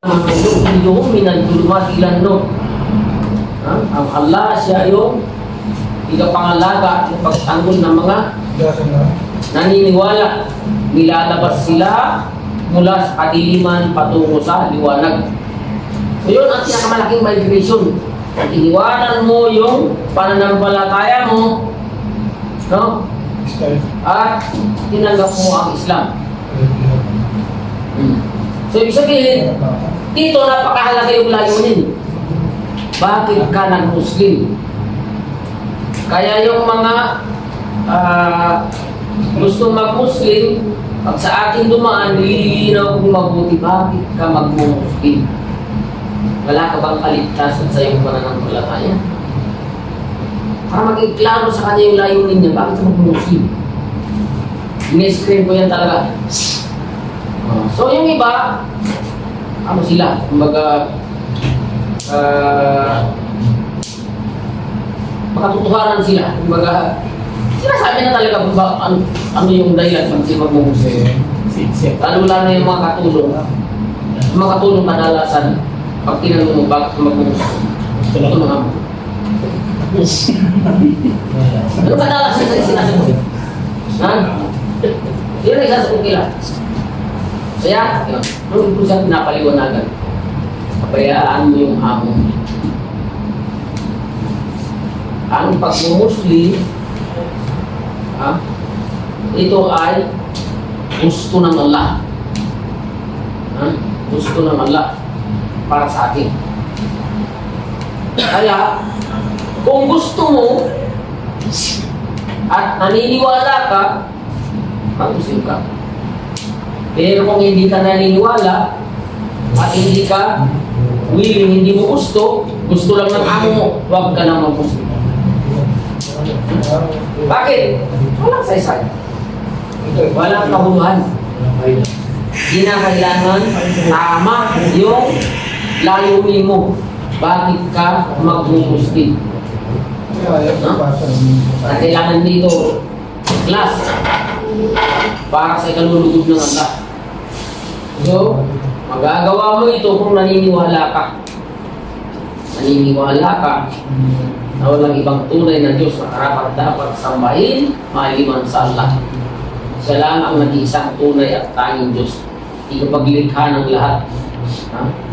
Yung minagdulumat ilan no. Ang Allah siya yung ikapangalaga ng pagtanggol ng mga naniniwala. Nilalabas sila mula sa kadiliman patungo sa liwanag. So yun ang pinakamalaking migration. Iniwanan mo yung pananampalataya mo, no? At tinanggap mo ang Islam. So ibig sabihin, dito napakahalaga yung layunin. Bakit ka nag-Muslim? Kaya yung mga gusto mag-Muslim, pag sa akin dumaan, nililinaw kung mabuti, bakit ka mag-Muslim? Wala ka bang kaligtasan sa iyong pananampalataya? Para maging klaro sa kanya yung layunin niya, bakit ka mag-Muslim? Ini-screen ko yan talaga. So yung iba, ano sila? Kumbaga, makatutuhanan sila. Kumbaga, sinasabi na talaga kung ba, ano yung dahilan pag sila mag-Muslim. Lalo-lalo na yung mga katulong. Yung mga katulong kadalasan, pag tinanong mo, bakit mag-Muslim? Ito mga mo. Ano kadalasan sa sinasabi? Ha? Yun ang isasagot nila. Kaya, nung ito siya pinapaliwanagan, kabayaan mo yung hamon. Ang pag-Muslim, ito ay gusto ng Allah. Gusto ng Allah para sa atin. Kaya, kung gusto mo at naniniwala ka, mag-Muslim ka. Pero kung hindi ka naniniwala at hindi ka willing, hindi mo gusto lang ng amo mo, huwag ka nang mag-Muslim. Bakit? Walang saysay. Walang kahuluhan. Hindi na kailangan tama yung layunin mo. Bakit ka mag-Muslim? At kailangan dito class para sa ikalulugod ng Allah. So, magagawa mo ito kung naniniwala ka. Naniniwala ka na walang ibang tunay na Diyos na karapat-dapat sambahin maliban sa Allah. Siya lang ang nag-iisang tunay at tanging Diyos. Ikapaglikha ng lahat.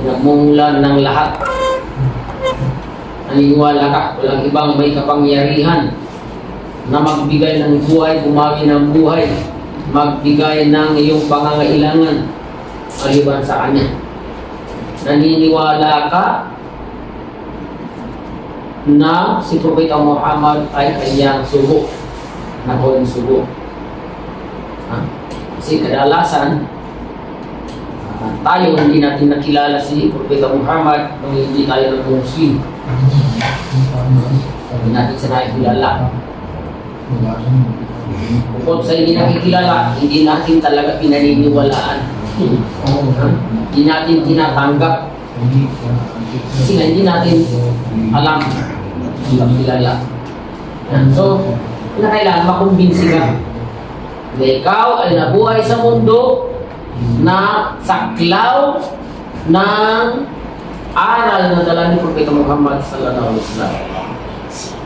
Pinagmumulan ng lahat. Naniniwala ka, walang ibang may kapangyarihan na magbigay ng buhay, bumawi ng buhay, magbigay ng iyong pangangailangan maliban sa Kanya. Naniniwala ka na si Propeta Muhammad ay kanyang sugo, na huling sugo. Kasi kadalasan, tayo hindi natin nakilala si Propeta Muhammad nung hindi tayo nag-Muslim. Hindi natin siya nakikilala. Bukod sa hindi nakikilala, hindi natin talaga pinaniniwalaan. Hindi natin tinatanggap. Kasi hindi natin alam, hindi kilala. So, kailangan makumbinsi ka na ikaw ay nabuhay sa mundo na saklaw ng aral na dala ni Propeta Muhammad sallallahu alaihi wasallam.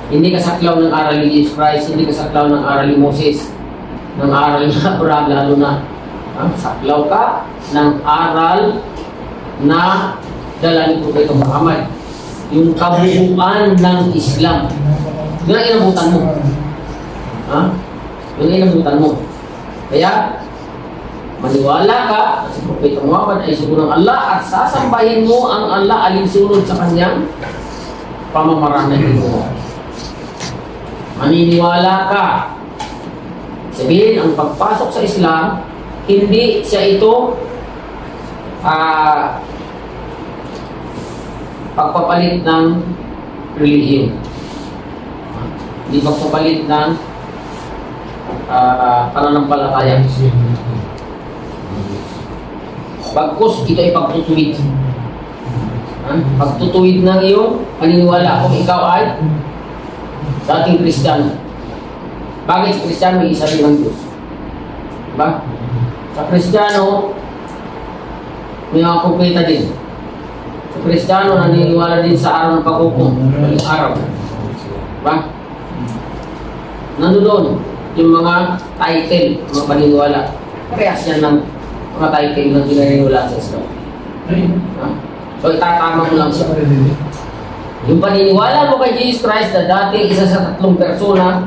Hindi ka saklaw ng aral ni Jesus Christ, hindi ka saklaw ng aral ni Moses, ng aral ni Abraham, lalo na. Saklaw ka ng aral na dala ni Propeta Muhammad. Yung kabuuan ng Islam. Yun ang inabutan mo. Yun ang inabutan mo. Kaya, maniwala ka si Propeta Muhammad ay sugo ng Allah at sasambahin mo ang Allah alinsunod sa kanyang pamamaraan mo. Maniniwala ka. Sabihin, ang pagpasok sa Islam, hindi siya ito pagpapalit ng relihiyon. Hindi pagpapalit ng pananampalataya. Bagkus, ito ay pagtutuwid. Pagtutuwid ng iyong paniniwala kung ikaw ay dating Kristiyano. Bakit sa Kristiyano may isa rin ang Diyos? Diba? Sa Kristiyano, may mga propeta din. Sa Kristiyano, naniniwala din sa araw ng paghukom. Yung araw. Diba? Nandun yung mga title, mga paniniwala. Parehas yan ng mga title na pinaniniwala sa Islam. So itatama mo lang siya. Yung paniniwala mo kay Jesus Christ na dating isa sa 3 persona,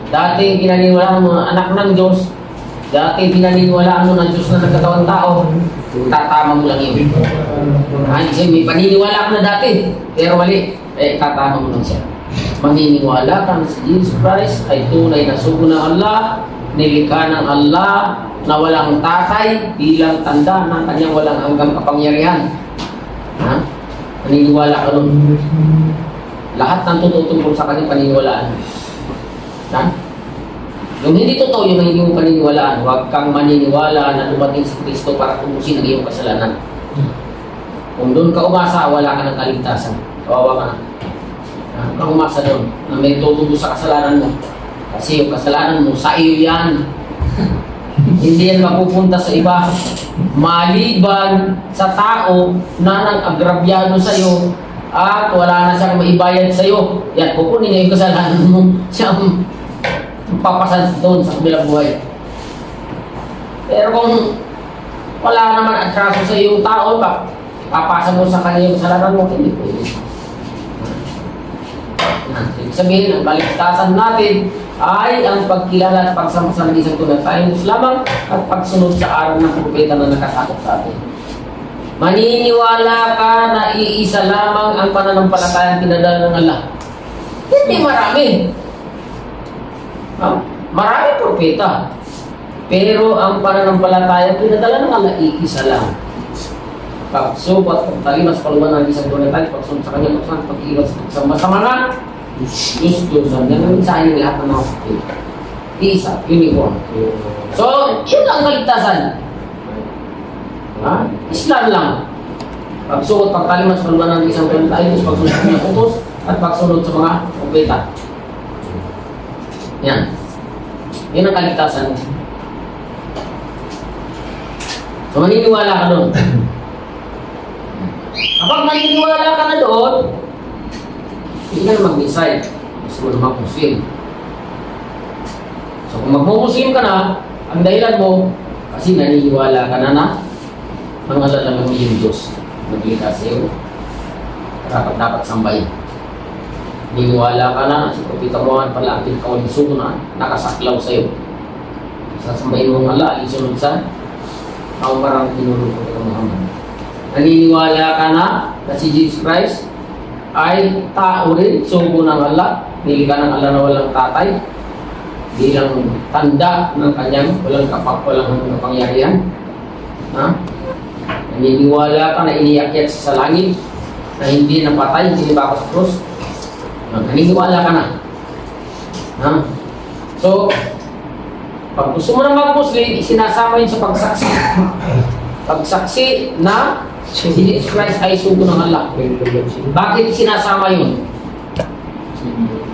dating pinaniniwala mo anak ng Diyos, dating pinaniniwala mo ng Diyos na nagkatawang tao, itatama mo lang yun. Kasi may paniniwala ka na dati, pero mali, itatama mo lang siya. Maniniwala ka na si Jesus Christ ay tunay na sugo ng Allah, nilikha ng Allah, na walang tatay bilang tanda ng kanyang walang hanggang kapangyarihan. Ha? Paniniwala ka nun. Lahat ng totoo tungkol sa kanyang paniniwalaan. Ha? Yung hindi totoo, yung hindi mo paniniwalaan, huwag kang maniniwala na dumating si Kristo para tubusin ang iyong kasalanan. Kung doon ka umasa, wala ka ng kaligtasan. Kawawa ka na. Huwag kang umasa doon na may tutubos sa kasalanan mo. Kasi yung kasalanan mo, sa iyo yan. Hindi yan mapupunta sa iba. Maliban sa tao na nag-agrabyado sa iyo at wala na siyang maibayad sa iyo. Yan, kukunin niya yung kasalanan mo. Siyang papasan doon sa kabilang buhay. Pero kung wala naman atraso sa iyong tao, papasa mo sa kanya yung kasalanan mo, hindi pwede. Ibig sabihin, ang baligtasan natin ay ang pagkilala at pagsama sa isang tunay tayong Diyos lamang at pagsunod sa aral ng propeta na nakasakop sa atin. Maniniwala ka na iisa lamang ang pananampalatayang pinadala ng Allah. Hindi marami. Marami propeta. Pero ang pananampalatayang pinadala ng Allah, iisa lang. Pagsubot, pagtalimas, paluman ng isang tunay tayo, pagsunod sa kanya, pag-iwas sa mga Diyos-Diyosan. Yan ang mensahe ng lahat ng mga propeta. Isa, uniform. So, yun lang kaligtasan. Islam lang. Pagsuot, pagkalimas, paluman ng isang tunay tayo, pagsunod sa kanya utos, at pagsunod sa mga propeta. Yan. Yun ang kaligtasan. So, maniniwala ka doon. Kapag maniniwala ka na doon, hindi ka na mag-decide. Gusto mo na mag-Muslim. So, kung mag-Muslim ka na, ang dahilan mo, kasi naniniwala ka na ang alalaman mo yung Diyos. Naglikha sa iyo. Dapat sambahin. Naniniwala ka na, si Propeta Muhammad pala ang pinakawang sugo na nakasaklaw sa iyo. Sasambahin mo ang Allah, isunod sa ang parang tinulong Propeta Muhammad. Naniniwala ka na si Jesus Christ ay tao rin, sugo ng Allah, nilikha ng Allah na walang tatay, bilang tanda ng kanyang walang kapangyarihan. Naniniwala ka na iniakyat sa langit, na hindi napatay, hindi bakit sa krus. Naniniwala ka na. So, pag gusto mo na mag-Muslim, sinasama yun sa pagsaksi. Pagsaksi na si Jesus Christ ay sugo ng Allah. Bakit sinasama yun?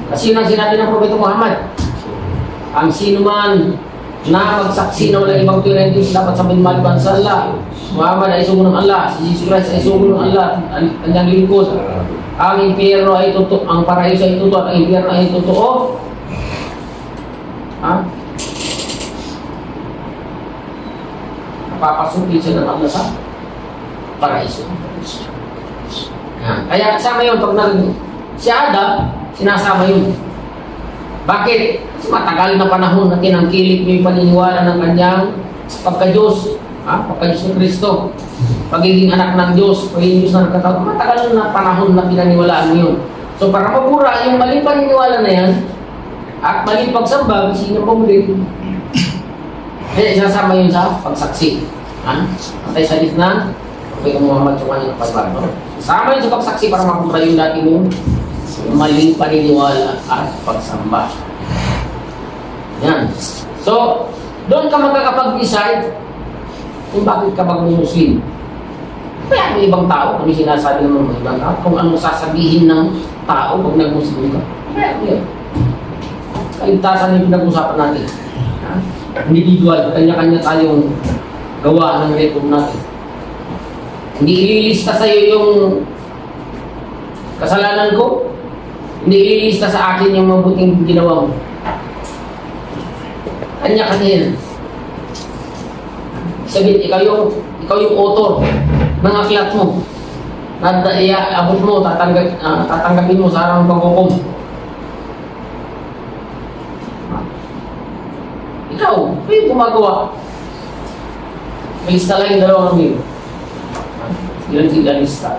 Kasi yun ang sinabi ng Propeta Muhammad. Ang sino man na magsaksi na walang ibang tunay Diyos dapat sabihin maliban sa Allah. Muhammad ay sugo ng Allah. Si Jesus Christ ay sugo ng Allah. Ang kanyang lingkod. Ang impyerno ay totoo. Ang paraiso ay totoo. Ang impyerno ay totoo. Napapasukin siya ng Allah sa paraiso. Kaya kasama yun pag si Adam, sinasama yun. Bakit? Kasi matagal na panahon na tinangkilik niyo yung paniniwala ng kanyang pagka-Diyos. Pagka-Diyos ng Kristo. Pagiging anak ng Diyos, pagiging Diyos na nagkatawag. Matagal na panahon na pinaniwalaan mo yun. So para mabura yung maling paniniwala na yan at maling pagsamba, sino pa muli? Kaya sinasama yun sa pagsaksi. Patay sa na Propeta Muhammad sa kanyang pagbago. Sama yun sa pagsaksi para mapura yung dati mo maling paniniwala at pagsamba. Yan. So, doon ka magkakapag-decide kung bakit ka mag-Muslim. Kaya may ibang tao, kung sinasabi ng mga ibang tao, kung anong sasabihin ng tao pag nag-Muslim ka. Kaya yun. Kaligtasan yung pinag-usapan natin. Individual, kanya-kanya tayong gawa ng record natin. Hindi ililista sa'yo yung kasalanan ko. Hindi ililista sa akin yung mabuting ginawa mo. Kanya-kanya yan. Sabihin, ikaw yung author ng aklat mo. Abot mo, tatanggapin mo sa arang pagkukum. Ikaw yung gumagawa. May lista lang yung dalawang amigo. Ilan sila lista.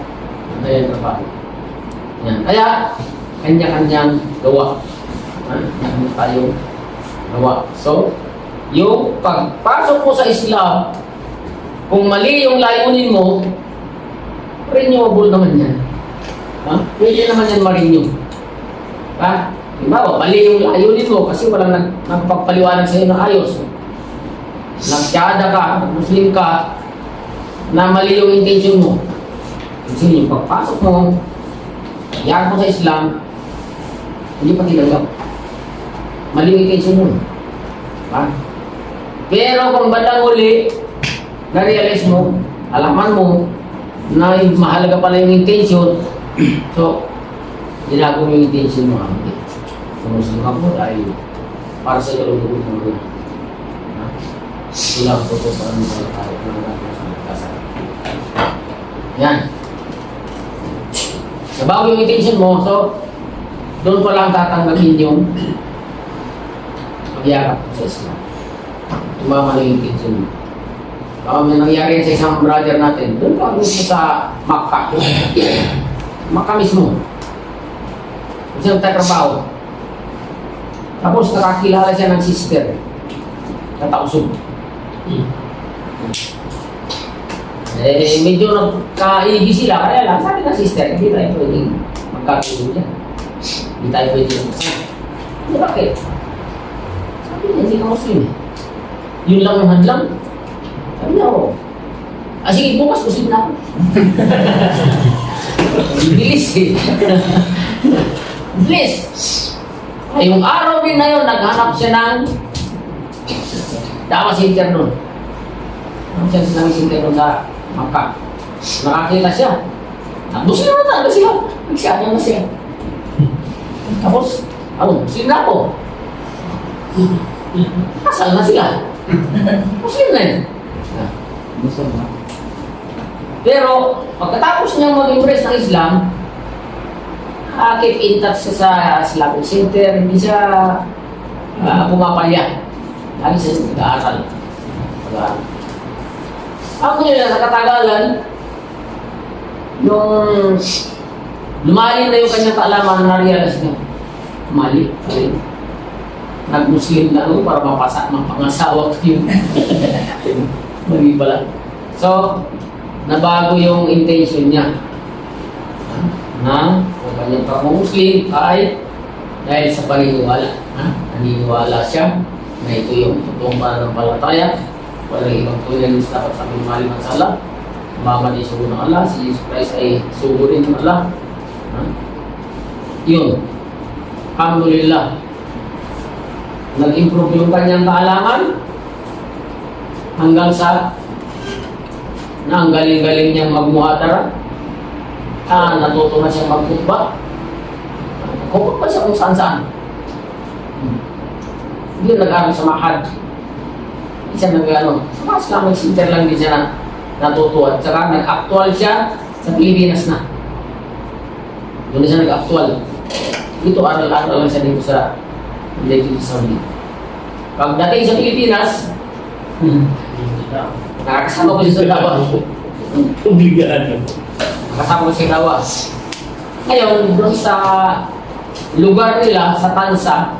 Ayan na pa. Yan. Kaya, kanya-kanyang gawa. Ano tayong gawa. So, yung pagpasok mo sa Islam, kung mali yung layunin mo, renewable naman yan. Pwede naman yan ma-renew. Diba? Mali yung layunin mo kasi walang nagpagpaliwanag sa iyo na ayos. Nagsyada ka, Muslim ka, na mali yung intention mo. Kasi yung pagpasok mo, yan mo sa Islam, hindi pa tinanggap. Mali yung intention mo. Pero kung bandang uli, na-realize mo, alaman mo, na mahalaga pala yung intention, so, ginagawa mo yung intention mo. Muslim ako dahil para sa iyo lulubog ng mga ilang po ito sa ano sa tayo ng natin sa magkasa. Yan. Nabago yung intention mo, so doon pa lang tatanggapin yung magyakap sa Islam. Tumama na yung intention mo. May nangyari sa isang brother natin, doon pa gusto sa Makkah. Makkah mismo. Kasi nagtatrabaho. Tapos nakakilala siya ng sister. Natausog. Medyo nagkaigi sila. Kaya lang, sabi ng sister, hindi tayo pwedeng magkatulog niya. Hindi tayo pwedeng magkasama. Hindi, bakit? Sabi niya, hindi ka Muslim. Yun lang ang hadlang. Sabi niya, oo. Sige, bukas Muslim na ako. Bilis eh. Bilis. Ay, yung araw din na yun, naghanap siya ng Dama center nun. Naghanap siya ng center nun sa Makkah. Nakakita siya. Muslim na talaga siya. Nagsiyadang na siya. Tapos, Muslim na ako. Kasal na sila. Muslim na yun. Pero, pagkatapos niyang mag-impress ng Islam, keep in touch sa Islamic Center, hindi siya pumapalya. Lagi siya nag-aaral. Ako nila sa katagalan, yung lumalim na yung kanyang kaalaman na realize niya. Mali. Nag-Muslim na para mapangasawa ko yun. Mali pala. So, nabago yung intention niya. Na kung kanyang pag-Muslim ay dahil sa paniniwala. Naniniwala siya na ito yung totoong pananampalataya. Walang ibang tuloy dapat sa minimali ng sala. Muhammad ay sugo ng Allah. Si Jesus Christ ay sugo rin ng Allah. Yun. Alhamdulillah. Nag-improve yung kanyang kaalaman hanggang sa na ang galing-galing niyang magmuhadara. Natuto na siya magkutba. Kung pa siya kung saan-saan. Hindi nag-aaral sa Mahad. Hindi siya nag-ano. Sa mga Islamic Center lang din siya natuto. At saka nag-actual siya sa Pilipinas na. Doon na siya nag-actual. Dito aral-aral lang siya dito sa Saudi. Pagdating sa Pilipinas, nakakasama ko siya sa Dawa. Obligado. Kasama ko si Dawa. Ngayon, doon sa lugar nila, sa Tansa,